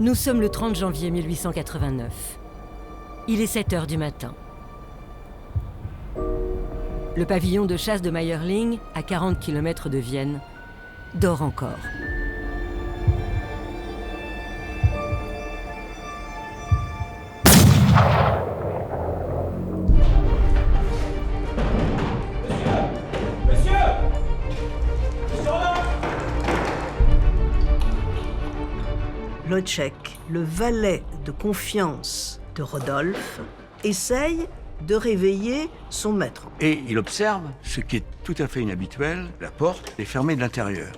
Nous sommes le 30 janvier 1889. Il est 7 heures du matin. Le pavillon de chasse de Mayerling, à 40 km de Vienne, dort encore. Lojzek, le valet de confiance de Rodolphe, essaye de réveiller son maître. Et il observe ce qui est tout à fait inhabituel, la porte est fermée de l'intérieur.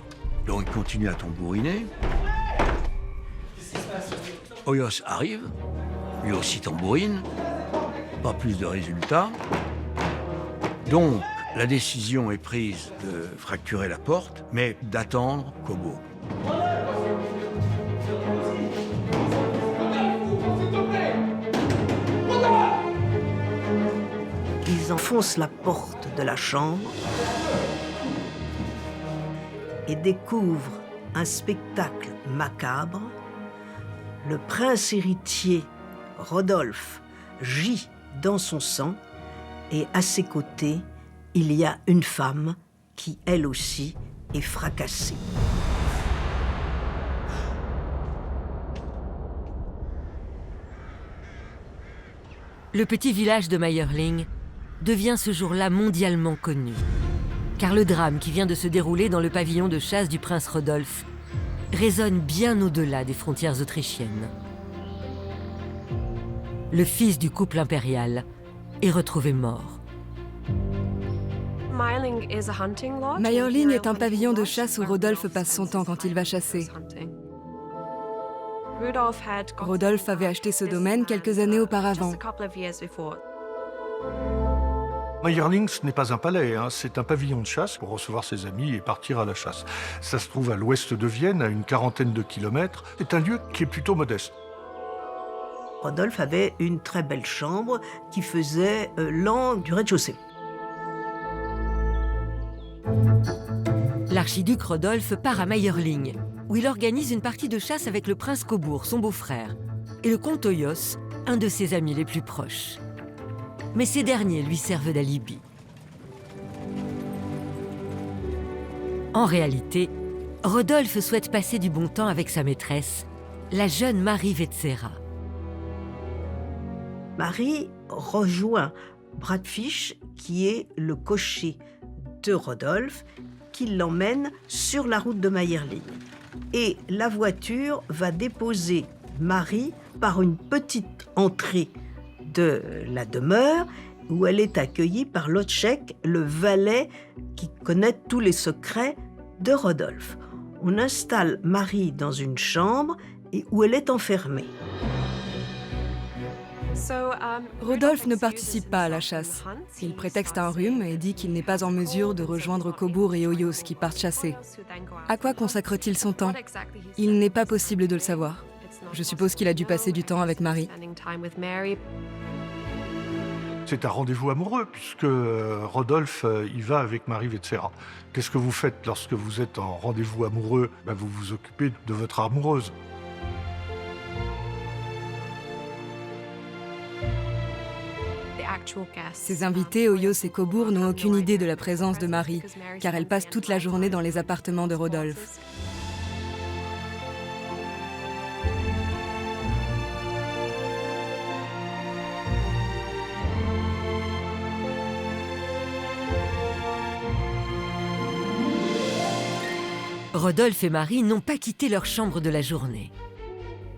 Donc il continue à tambouriner. Hoyos arrive, lui aussi tambourine, pas plus de résultats. Donc la décision est prise de fracturer la porte, mais d'attendre Kobo. Ils enfoncent la porte de la chambre et découvrent un spectacle macabre. Le prince héritier, Rodolphe, gît dans son sang et à ses côtés, il y a une femme qui, elle aussi, est fracassée. Le petit village de Mayerling devient ce jour-là mondialement connu. Car le drame qui vient de se dérouler dans le pavillon de chasse du prince Rodolphe résonne bien au-delà des frontières autrichiennes. Le fils du couple impérial est retrouvé mort. Mayerling est un pavillon de chasse où Rodolphe passe son temps quand il va chasser. Rodolphe avait acheté ce domaine quelques années auparavant. Mayerling, ce n'est pas un palais, c'est un pavillon de chasse pour recevoir ses amis et partir à la chasse. Ça se trouve à l'ouest de Vienne, à une quarantaine de kilomètres. C'est un lieu qui est plutôt modeste. Rodolphe avait une très belle chambre qui faisait l'angle du rez-de-chaussée. L'archiduc Rodolphe part à Mayerling, où il organise une partie de chasse avec le prince Cobourg, son beau-frère, et le comte Hoyos, un de ses amis les plus proches. Mais ces derniers lui servent d'alibi. En réalité, Rodolphe souhaite passer du bon temps avec sa maîtresse, la jeune Marie Vetsera. Marie rejoint Bradfisch, qui est le cocher de Rodolphe, qui l'emmène sur la route de Mayerling. Et la voiture va déposer Marie par une petite entrée de la demeure où elle est accueillie par Lojzek, le valet qui connaît tous les secrets de Rodolphe. On installe Marie dans une chambre et où elle est enfermée. Rodolphe ne participe pas à la chasse. Il prétexte un rhume et dit qu'il n'est pas en mesure de rejoindre Cobourg et Hoyos qui partent chasser. À quoi consacre-t-il son temps? Il n'est pas possible de le savoir. Je suppose qu'il a dû passer du temps avec Marie. C'est un rendez-vous amoureux, puisque Rodolphe y va avec Marie Vetsera. Qu'est-ce que vous faites lorsque vous êtes en rendez-vous amoureux? Vous vous occupez de votre amoureuse. Ses invités, Hoyos et Cobourg, n'ont aucune idée de la présence de Marie, car elle passe toute la journée dans les appartements de Rodolphe. Rodolphe et Marie n'ont pas quitté leur chambre de la journée.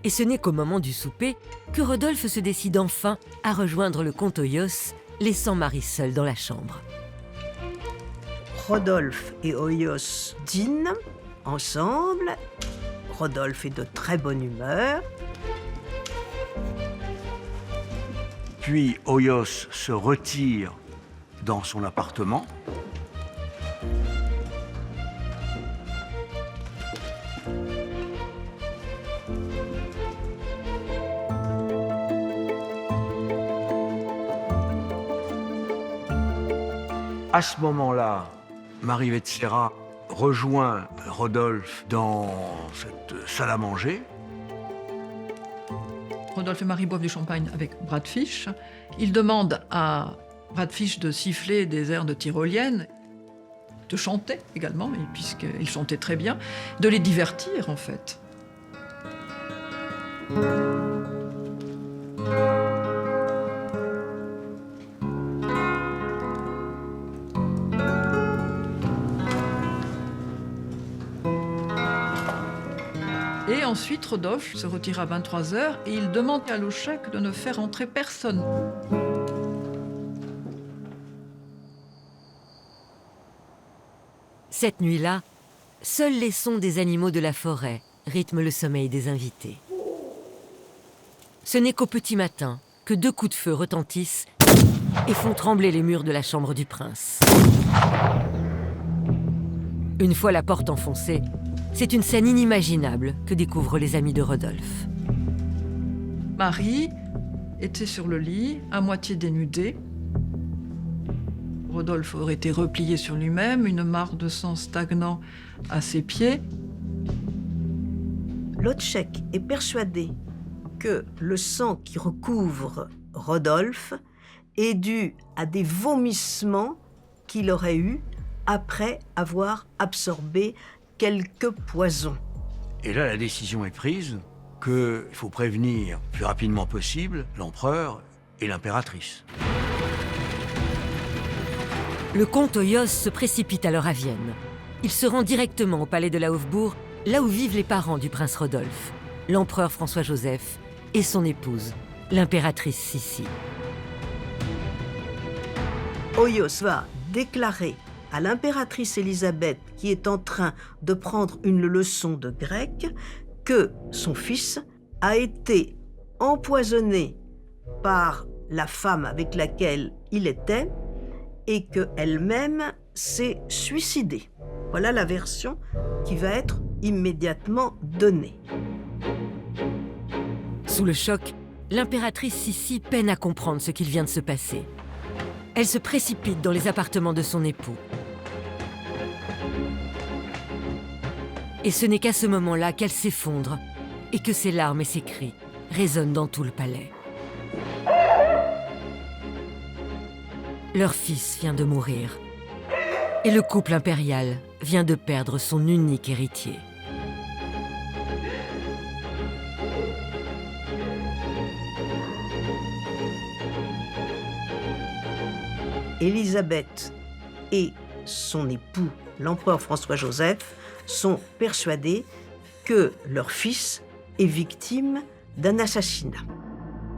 Et ce n'est qu'au moment du souper que Rodolphe se décide enfin à rejoindre le comte Hoyos, laissant Marie seule dans la chambre. Rodolphe et Hoyos dînent ensemble. Rodolphe est de très bonne humeur. Puis Hoyos se retire dans son appartement. À ce moment-là, Marie Vetsera rejoint Rodolphe dans cette salle à manger. Rodolphe et Marie boivent du champagne avec Bradfisch. Ils demandent à Bradfisch de siffler des airs de tyrolienne, de chanter également, puisqu'il chantait très bien, de les divertir en fait. Et ensuite, Rodolphe se retire à 23h et il demande à Loschek de ne faire entrer personne. Cette nuit-là, seuls les sons des animaux de la forêt rythment le sommeil des invités. Ce n'est qu'au petit matin que 2 coups de feu retentissent et font trembler les murs de la chambre du prince. Une fois la porte enfoncée, c'est une scène inimaginable que découvrent les amis de Rodolphe. Marie était sur le lit, à moitié dénudée. Rodolphe aurait été replié sur lui-même, une mare de sang stagnant à ses pieds. Loschek est persuadé que le sang qui recouvre Rodolphe est dû à des vomissements qu'il aurait eus après avoir absorbé quelques poisons. Et là, la décision est prise qu'il faut prévenir le plus rapidement possible l'empereur et l'impératrice. Le comte Hoyos se précipite alors à Vienne. Il se rend directement au palais de la Hofburg, là où vivent les parents du prince Rodolphe, l'empereur François-Joseph et son épouse, l'impératrice Sissi. Hoyos va déclarer à l'impératrice Élisabeth, qui est en train de prendre une leçon de grec, que son fils a été empoisonné par la femme avec laquelle il était et qu'elle-même s'est suicidée. Voilà la version qui va être immédiatement donnée. Sous le choc, l'impératrice Sissi peine à comprendre ce qu'il vient de se passer. Elle se précipite dans les appartements de son époux. Et ce n'est qu'à ce moment-là qu'elle s'effondre et que ses larmes et ses cris résonnent dans tout le palais. Leur fils vient de mourir et le couple impérial vient de perdre son unique héritier. Élisabeth et son époux, l'empereur François-Joseph, sont persuadés que leur fils est victime d'un assassinat.